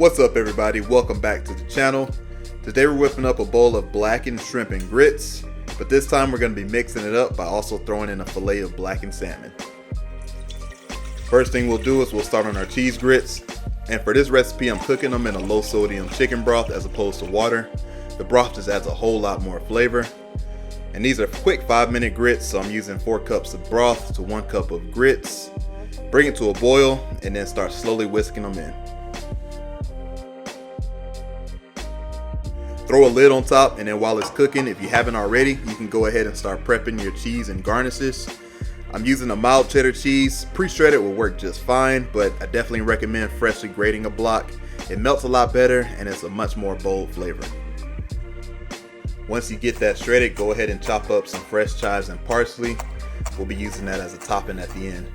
What's up everybody, welcome back to the channel. Today we're whipping up a bowl of blackened shrimp and grits, but this time we're going to be mixing it up by also throwing in a fillet of blackened salmon. First thing we'll do is we'll start on our cheese grits, and for this recipe I'm cooking them in a low sodium chicken broth as opposed to water. The broth just adds a whole lot more flavor. And these are quick 5-minute grits, so I'm using 4 cups of broth to 1 cup of grits. Bring it to a boil and then start slowly whisking them in. Throw a lid on top, and then while it's cooking, if you haven't already, you can go ahead and start prepping your cheese and garnishes. I'm using a mild cheddar cheese. Pre-shredded will work just fine, but I definitely recommend freshly grating a block. It melts a lot better and it's a much more bold flavor. Once you get that shredded, go ahead and chop up some fresh chives and parsley. We'll be using that as a topping at the end.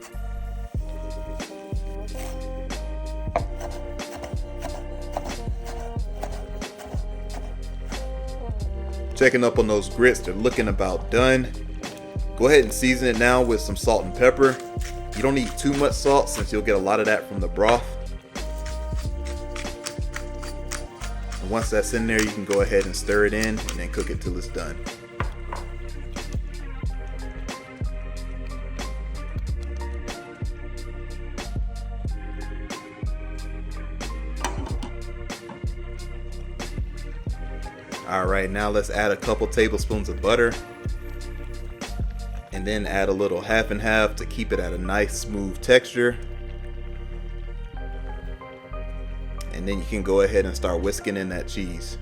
Checking up on those grits, they're looking about done. Go ahead and season it now with some salt and pepper. You don't need too much salt since you'll get a lot of that from the broth. And once that's in there, you can go ahead and stir it in and then cook it till it's done. Alright, now let's add a couple tablespoons of butter. And then add a little half and half to keep it at a nice smooth texture. And then you can go ahead and start whisking in that cheese.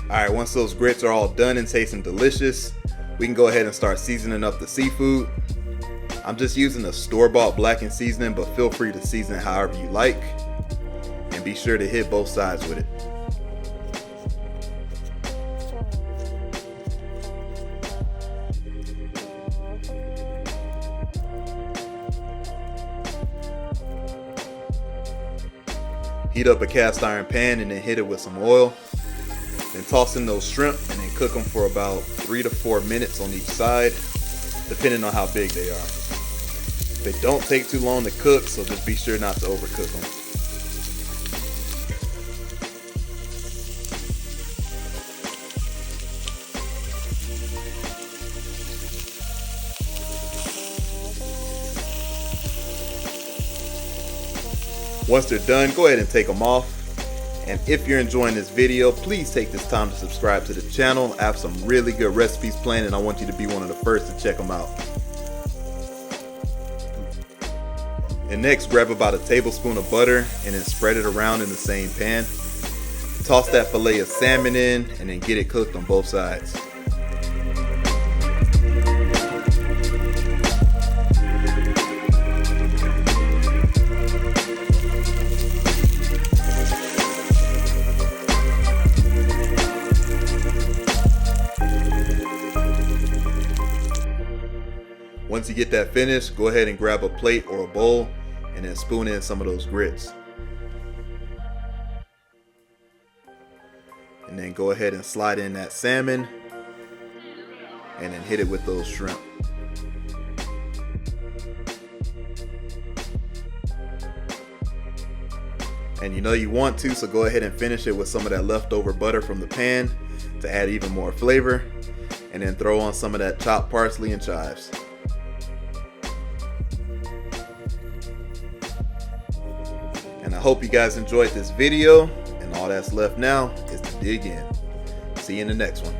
Alright, once those grits are all done and tasting delicious, we can go ahead and start seasoning up the seafood. I'm just using a store-bought blackened seasoning, but feel free to season it however you like. And be sure to hit both sides with it. Heat up a cast iron pan and then hit it with some oil. Then toss in those shrimp and then cook them for about 3 to 4 minutes on each side, depending on how big they are. They don't take too long to cook, so just be sure not to overcook them. Once they're done, go ahead and take them off. And if you're enjoying this video, please take this time to subscribe to the channel. I have some really good recipes planned and I want you to be one of the first to check them out. And next, grab about a tablespoon of butter and then spread it around in the same pan. Toss that fillet of salmon in and then get it cooked on both sides. Once you get that finished, go ahead and grab a plate or a bowl and then spoon in some of those grits. And then go ahead and slide in that salmon and then hit it with those shrimp. And you know you want to, so go ahead and finish it with some of that leftover butter from the pan to add even more flavor. And then throw on some of that chopped parsley and chives. And I hope you guys enjoyed this video, and all that's left now is to dig in. See you in the next one.